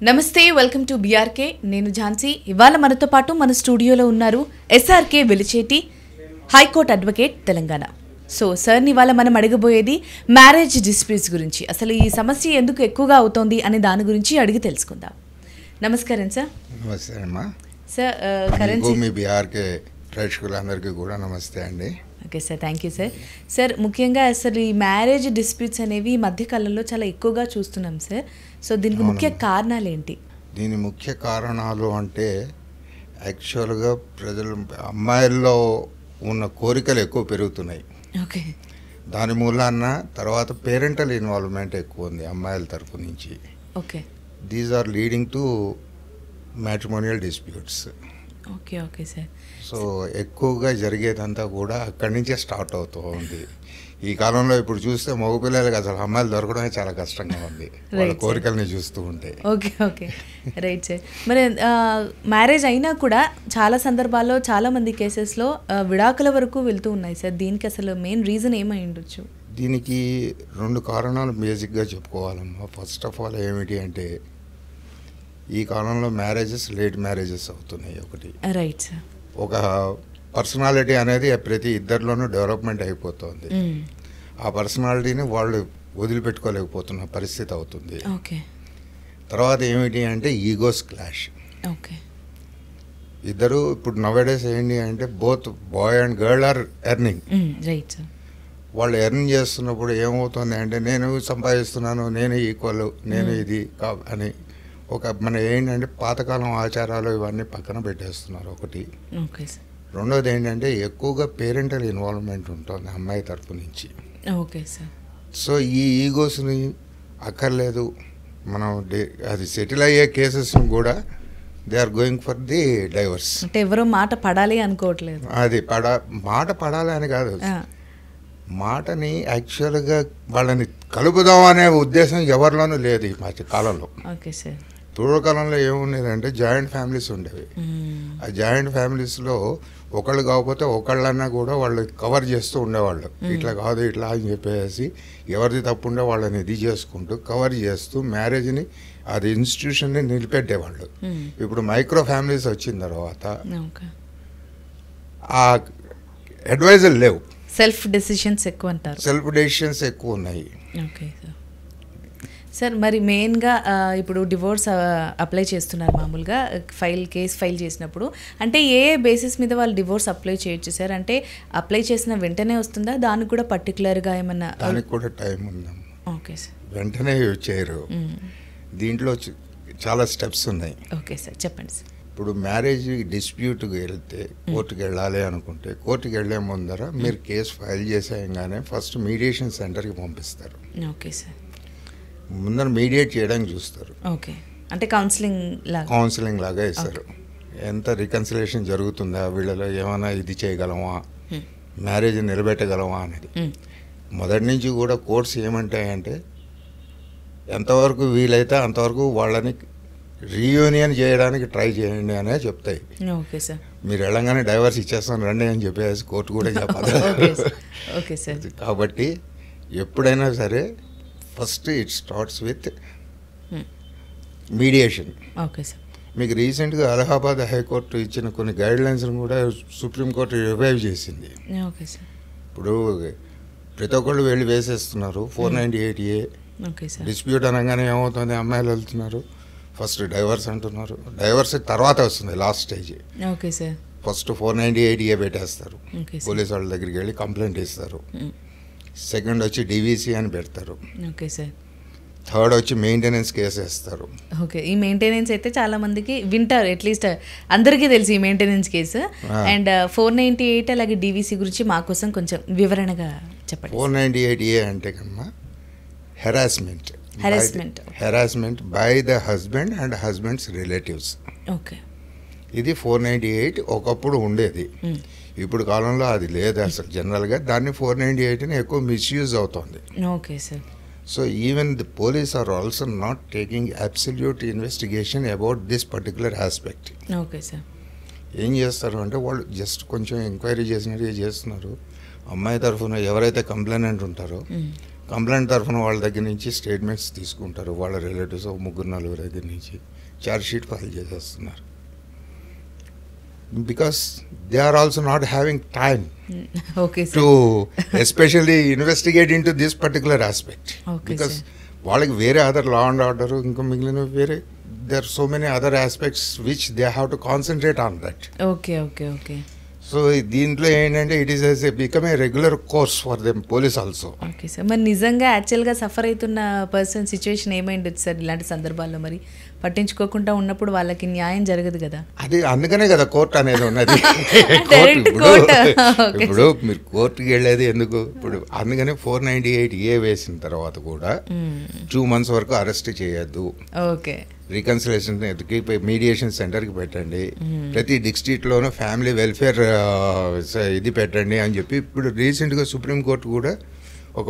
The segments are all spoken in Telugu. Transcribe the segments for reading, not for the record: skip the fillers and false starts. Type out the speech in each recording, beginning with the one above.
నమస్తే, వెల్కమ్ టు బీఆర్కే. నేను ఝాన్సీ. ఇవాళ మనతో పాటు మన స్టూడియోలో ఉన్నారు SRK Velicheti, high court advocate, Telangana. So సార్ని ఇవాళ మనం అడగబోయేది మ్యారేజ్ డిస్ప్యూట్స్ గురించి. అసలు ఈ సమస్య ఎందుకు ఎక్కువగా అవుతోంది అనే దాని గురించి అడిగి తెలుసుకుందాం. నమస్కారం సార్. నమస్తే అమ్మా. సార్ కరెన్సీ మీ బీఆర్కే ప్రేక్షకులందరికీ కూడా నమస్తే అండి. Okay sir, thank you sir. Sir ముఖ్యంగా అసలు ఈ మ్యారేజ్ డిస్ప్యూట్స్ అనేవి ఈ మధ్యకాలంలో చాలా ఎక్కువగా చూస్తున్నాం సార్. సో దీనికి ముఖ్య కారణాలు ఏంటి? దీని ముఖ్య కారణాలు అంటే యాక్చువల్గా ప్రజలు అమ్మాయిల్లో ఉన్న కోరికలు ఎక్కువ పెరుగుతున్నాయి. ఓకే. దాని మూలాన తర్వాత పేరెంటల్ ఇన్వాల్వ్మెంట్ ఎక్కువ ఉంది అమ్మాయిల తరఫు నుంచి. Okay. These are leading to matrimonial disputes. Okay okay sir. So ఎక్కువగా జరిగేదంతా కూడా అక్కడి నుంచే స్టార్ట్ అవుతూ ఉంది. ఈ కాలంలో ఇప్పుడు చూస్తే మగపిల్లలకి అసలు అమ్మాయిలు దొరకడమే చాలా కష్టంగా ఉంది వాళ్ళ కోరికల్ని చూస్తూ ఉంటే. Okay okay, right sir. మరి మ్యారేజ్ అయినా కూడా చాలా సందర్భాల్లో చాలా మంది కేసెస్లో విడాకుల వరకు వెళ్తూ ఉన్నాయి సార్. దీనికి అసలు మెయిన్ రీజన్ ఏమై ఉండొచ్చు? దీనికి రెండు కారణాలు బేసిక్గా చెప్పుకోవాలమ్మా. ఫస్ట్ ఆఫ్ ఆల్ ఏమిటి అంటే ఈ కాలంలో లేట్ మ్యారేజెస్ అవుతున్నాయి. ఒకటి రైట్ సార్. ఒక పర్సనాలిటీ అనేది ప్రతి ఇద్దరిలోనూ డెవలప్మెంట్ అయిపోతుంది. ఆ పర్సనాలిటీని వాళ్ళు వదిలిపెట్టుకోలేకపోతున్న పరిస్థితి అవుతుంది. ఓకే. తర్వాత ఏమిటి అంటే ఈగోస్ క్లాష్. ఓకే. ఇద్దరు ఇప్పుడు నవేడేస్ ఏంటి అంటే both boy and girl are earning. Right sir. వాళ్ళు ఎర్న్ చేస్తున్నప్పుడు ఏమవుతుంది అంటే నేను సంపాదిస్తున్నాను, నేను ఈక్వల్, నేను ఇది అని మన ఏంటంటే పాతకాలం ఆచారాలు ఇవన్నీ పక్కన పెట్టేస్తున్నారు ఒకటి. Okay sir. రెండోది ఏంటంటే ఎక్కువగా పేరెంటల్ ఇన్వాల్వ్మెంట్ ఉంటుంది అమ్మాయి తరఫు నుంచి. Okay sir. సో ఈ ఈగోస్ని అక్కర్లేదు మనం అది సెటిల్ అయ్యే కేసెస్ని కూడా they are going for the divorce. అంటే ఎవరో మాట పడాలి అనుకోవట్లేదు. అది మాట పడాలి అని కాదు, మాటని యాక్చువల్గా వాళ్ళని కలుపుదాం అనే ఉద్దేశం ఎవరిలోనూ లేదు ఈ మధ్య కాలంలో. Okay sir. పూర్వకాలంలో ఏముండేదంటే జాయింట్ ఫ్యామిలీస్ ఉండేవి. ఆ జాయింట్ ఫ్యామిలీస్లో ఒకళ్ళు కాకపోతే ఒకళ్ళన్నా కూడా వాళ్ళు కవర్ చేస్తూ ఉండేవాళ్ళు. ఇట్లా కాదు ఇట్లా అని చెప్పేసి ఎవరిది తప్పు ఉండే వాళ్ళని ఇది చేసుకుంటూ కవర్ చేస్తూ మ్యారేజ్ని అది ఇన్స్టిట్యూషన్ని నిలిపెట్టేవాళ్ళు. ఇప్పుడు మైక్రో ఫ్యామిలీస్ వచ్చిన తర్వాత ఆ అడ్వైజర్ లేవు. సెల్ఫ్ డెసిషన్స్ ఎక్కువ అంటారు. సెల్ఫ్ డెసిషన్స్ ఎక్కువ ఉన్నాయి. Okay sir. సార్ మరి మెయిన్గా ఇప్పుడు డివోర్స్ అప్లై చేస్తున్నారు మామూలుగా కేసు ఫైల్ చేసినప్పుడు. అంటే ఏ బేసిస్ మీద వాళ్ళు డివోర్స్ అప్లై చేయొచ్చు సార్? అంటే అప్లై చేసిన వెంటనే వస్తుందా? దానికి కూడా పర్టికులర్గా ఏమన్నా? దానికి కూడా టైం ఉందమ్మా. Okay sir. వెంటనే చేయరు. దీంట్లో చాలా స్టెప్స్ ఉన్నాయి. ఓకే సార్, చెప్పండి సార్. ఇప్పుడు మ్యారేజ్ డిస్ప్యూట్కి వెళ్తే కోర్టుకి వెళ్ళాలి అనుకుంటే కోర్టుకి వెళ్ళే ముందర మీరు కేసు ఫైల్ చేసేయంగానే ఫస్ట్ మీడియేషన్ సెంటర్కి పంపిస్తారు. Okay sir. ముందర మీడియేట్ చేయడానికి చూస్తారు. ఓకే. అంటే కౌన్సిలింగ్ లాగా ఇస్తారు. ఎంత రికన్సిలేషన్ జరుగుతుందా, వీళ్ళలో ఏమైనా ఇది చేయగలమా, మ్యారేజ్ నిలబెట్టగలమా అనేది. మొదటి నుంచి కూడా కోర్ట్స్ ఏమంటాయంటే ఎంతవరకు వీలైతే అంతవరకు వాళ్ళని రీయూనియన్ చేయడానికి ట్రై చేయండి అనే చెప్తాయి. Okay sir. మీరు వెళ్ళంగానే డైవర్స్ ఇచ్చేస్తాను రండి అని చెప్పేసి కోర్టు కూడా చెప్పాలి. Okay sir. కాబట్టి ఎప్పుడైనా సరే first it starts with mediation. Okay sir. మీకు రీసెంట్గా అలహాబాద్ హైకోర్టు ఇచ్చిన కొన్ని గైడ్లైన్స్ని కూడా సుప్రీంకోర్టు రివైవ్ చేసింది. Okay sir. ఇప్పుడు ప్రతి ఒక్కళ్ళు వెళ్ళి వేసేస్తున్నారు 498A. Okay sir. డిస్ప్యూట్ అనగానే ఏమవుతుంది, అమ్మాయిలు వెళ్తున్నారు ఫస్ట్ డైవర్స్ అంటున్నారు. డైవర్స్ తర్వాత వస్తుంది last stage. Okay sir. First 498A పెట్టేస్తారు. పోలీసు వాళ్ళ దగ్గరికి వెళ్ళి కంప్లైంట్ ఇస్తారు. సెకండ్ వచ్చి డివిసి అని పెడతారు. Okay sir. థర్డ్ వచ్చి మెయింటెనెన్స్ కేసు వేస్తారు. ఓకే. ఈ మెయింటెనెన్స్ అయితే చాలా మందికి వింటారు, అట్లీస్ట్ అందరికీ తెలుసు ఈ మెయింటెనెన్స్ కేసు. అండ్ 498 అలాగే డివిసి గురించి మా కోసం కొంచెం వివరణగా చెప్పండి. 498A అంటే కన్నా harassment by the husband and husbands relatives. Okay. ఇది 498 ఒకప్పుడు ఉండేది. ఇప్పుడు కాలంలో అది లేదు అసలు. జనరల్గా దాన్ని 498ని ఎక్కువ మిస్యూజ్ అవుతుంది. Okay sir. So even the police are also not taking absolute investigation about this particular aspect. Okay sir. ఏం చేస్తారు అంటే వాళ్ళు జస్ట్ కొంచెం ఎంక్వైరీ చేసినట్టుగా చేస్తున్నారు. అమ్మాయి తరఫున ఎవరైతే కంప్లైనెంట్ ఉంటారో కంప్లైంట్ తరఫున వాళ్ళ దగ్గర నుంచి స్టేట్మెంట్స్ తీసుకుంటారు, వాళ్ళ రిలేటివ్స్ 3-4 దగ్గర నుంచి ఛార్జ్ షీట్ ఫైల్ చేసేస్తున్నారు. Because they are also not having time okay to especially investigate into this particular aspect. Okay, because వాళ్ళకి వేరే అదర్ లా అండ్ ఆర్డర్ ఇంకా మిగిలిన వేరే there are so many other aspects which they have to concentrate on that. Okay okay okay so దీంట్లో ఏంటంటే it is as become a regular course for them police also. Okay sir. మరి నిజంగా యాక్చువల్గా సఫర్ అవుతున్న పర్సన్ సిచ్యువేషన్ ఏమైండొచ్చు సార్ ఇలాంటి సందర్భాల్లో? మరి పట్టించుకోకుండా ఉన్నప్పుడు వాళ్ళకి న్యాయం జరగదు కదా. అది అందుకనే కదా కోర్టు అనేది ఉన్నది. Direct court. Okay. ఇప్పుడు మీరు కోర్టుకి వెళ్ళేది ఎందుకు? ఇప్పుడు అందుకనే 498A వేసిన తర్వాత కూడా 2 months వరకు అరెస్ట్ చేయొద్దు. ఓకే రీకన్సిలేషన్ మీడియేషన్ సెంటర్కి పెట్టండి, ప్రతి డిస్ట్రిక్ట్లోనూ ఫ్యామిలీ వెల్ఫేర్ ఇది పెట్టండి అని చెప్పి ఇప్పుడు రీసెంట్గా సుప్రీంకోర్టు కూడా ఒక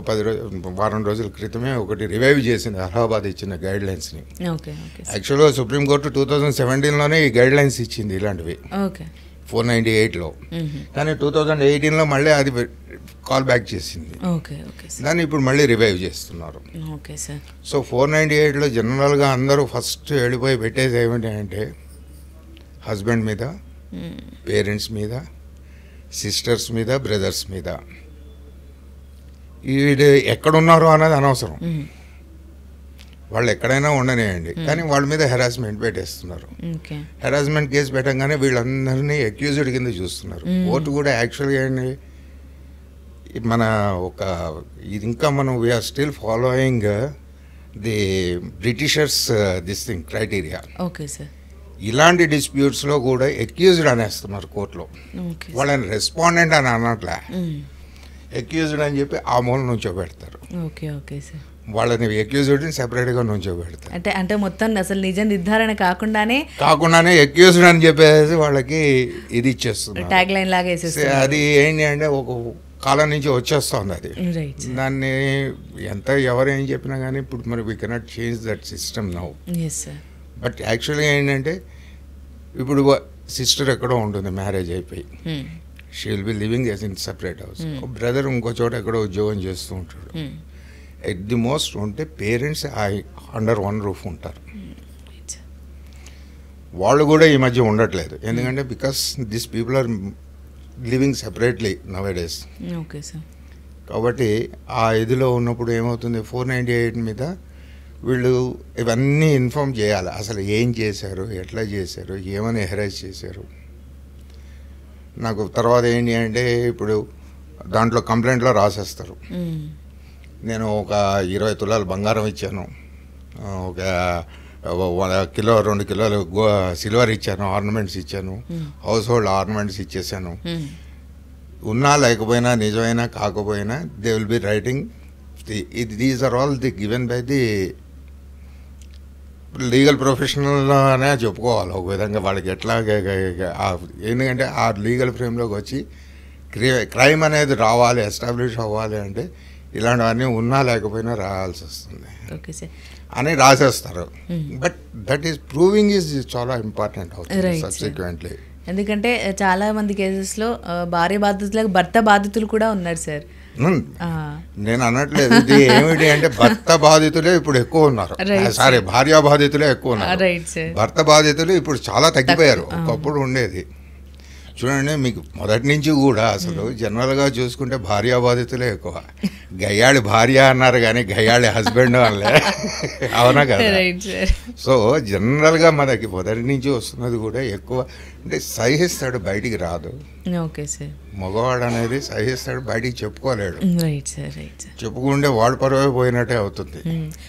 వారం రోజుల క్రితమే ఒకటి రివైవ్ చేసింది అలహాబాద్ ఇచ్చిన గైడ్ లైన్స్ని. ఓకే ఓకే యాక్చువల్గా సుప్రీంకోర్టు 2017లోనే ఈ గైడ్ లైన్స్ ఇచ్చింది ఇలాంటివి ఓకే 498లో, కానీ 2018లో మళ్ళీ అది కాల్ బ్యాక్ చేసింది. Okay okay sir. దాన్ని ఇప్పుడు మళ్ళీ రివైవ్ చేస్తున్నారు. Okay sir. సో 498లో జనరల్గా అందరూ ఫస్ట్ వెళ్ళిపోయి పెట్టేది ఏమిటి అంటే హస్బెండ్ మీద, పేరెంట్స్ మీద, సిస్టర్స్ మీద, బ్రదర్స్ మీద. వీడు ఎక్కడున్నారు అన్నది అనవసరం, వాళ్ళు ఎక్కడైనా ఉండనేయండి, కానీ వాళ్ళ మీద హెరాస్మెంట్ పెట్టేస్తున్నారు. హెరాస్మెంట్ కేసు పెట్టంగానే వీళ్ళందరినీ అక్యూజ్డ్ కింద చూస్తున్నారు. కోర్టు కూడా యాక్చువల్గా ఏంటి మన ఒక ఇది ఇంకా మనం we are still following the Britishers this thing criteria. Okay sir. ఇలాంటి డిస్ప్యూట్స్లో కూడా అక్యూజ్డ్ అనేస్తున్నారు కోర్టులో. వాళ్ళని రెస్పాండెంట్ అని అనట్లే, అక్యూజ్డ్ అని చెప్పి ఆ మూల నుంచోబెడతారు. Okay okay sir. వాళ్ళని అక్యూజ్డ్ని సెపరేట్గా నుంచోబెడతారు. అంటే మొత్తం అసలు నిజ నిర్ధారణ కాకుండానే అక్యూజ్డ్ అని చెప్పేసి వాళ్ళకి ఇది ఇచ్చేస్తున్నారు, ట్యాగ్ లైన్ లాగా వేసేస్తారు. అది ఏంటి అంటే ఒక కాలం నుంచి వచ్చేస్తుంది అది. దాన్ని ఎంత ఎవరేం చెప్పినా కానీ ఇప్పుడు మరి we cannot change that system now. But యాక్చువల్గా ఏంటంటే ఇప్పుడు సిస్టర్ ఎక్కడో ఉంటుంది మ్యారేజ్ అయిపోయి, she will be living as in separate house. Brother ఇంకో చోట ఎక్కడో ఉద్యోగం చేస్తూ ఉంటాడు. ఎట్ ది మోస్ట్ ఉంటే పేరెంట్స్ అండర్ వన్ రూఫ్ ఉంటారు. వాళ్ళు కూడా ఈ మధ్య ఉండట్లేదు, ఎందుకంటే because this people are living separately nowadays. Okay sir. కాబట్టి ఆ ఇదిలో ఉన్నప్పుడు ఏమవుతుంది, 498 మీద వీళ్ళు ఇవన్నీ ఇన్ఫార్మ్ చేయాలి. అసలు ఏం చేశారు, ఎట్లా చేశారు, ఏమని హెరాస్ చేశారు. నాకు తర్వాత ఏంటి అంటే ఇప్పుడు దాంట్లో కంప్లైంట్లో రాసేస్తారు, నేను ఒక 20 తులాలు బంగారం ఇచ్చాను, ఒక 1 కిలో 2 కిలోలు సిల్వర్ ఇచ్చాను, ఆర్నమెంట్స్ ఇచ్చాను, హౌస్ హోల్డ్ ఆర్నమెంట్స్ ఇచ్చేసాను. ఉన్నా లేకపోయినా నిజమైనా కాకపోయినా they will be writing these are all the given by the legal professional అనే చెప్పుకోవాలి ఒక విధంగా. వాళ్ళకి ఎట్లా ఎందుకంటే ఆ లీగల్ ఫ్రేమ్లోకి వచ్చి క్రైమ్ అనేది రావాలి, ఎస్టాబ్లిష్ అవ్వాలి అంటే ఇలాంటివన్నీ ఉన్నా లేకపోయినా రాయాల్సి వస్తుంది అని రాసేస్తారు. But that is proving is చాలా ఇంపార్టెంట్ అవుతుంది సబ్సిక్వెంట్లీ. ఎందుకంటే చాలా మంది కేసెస్లో భార్య బాధితులకు భర్త బాధితులు కూడా ఉన్నారు సార్. నేను అనట్లేదు, ఇది ఏమిటి అంటే భర్త బాధితులే ఇప్పుడు ఎక్కువ ఉన్నారు, సారీ భార్య బాధితులే ఎక్కువ ఉన్నారు. భర్త బాధితులు ఇప్పుడు చాలా తగ్గిపోయారు, ఒకప్పుడు ఉండేది. చూడండి మీకు మొదటి నుంచి కూడా అసలు జనరల్గా చూసుకుంటే భార్య బాధితులే ఎక్కువ. గయ్యాళి భార్య అన్నారు కానీ గయ్యాళి హస్బెండ్ అనలే, అవునా కదా. సో జనరల్గా మనకి మొదటి నుంచి వస్తున్నది కూడా ఎక్కువ అంటే సహిస్తాడు, బయటికి రాదు. Okay sir. మగవాడు అనేది సహిస్తాడు, బయటికి చెప్పుకోలేడు. చెప్పుకుంటే వాడు పరువే పోయినట్టే అవుతుంది.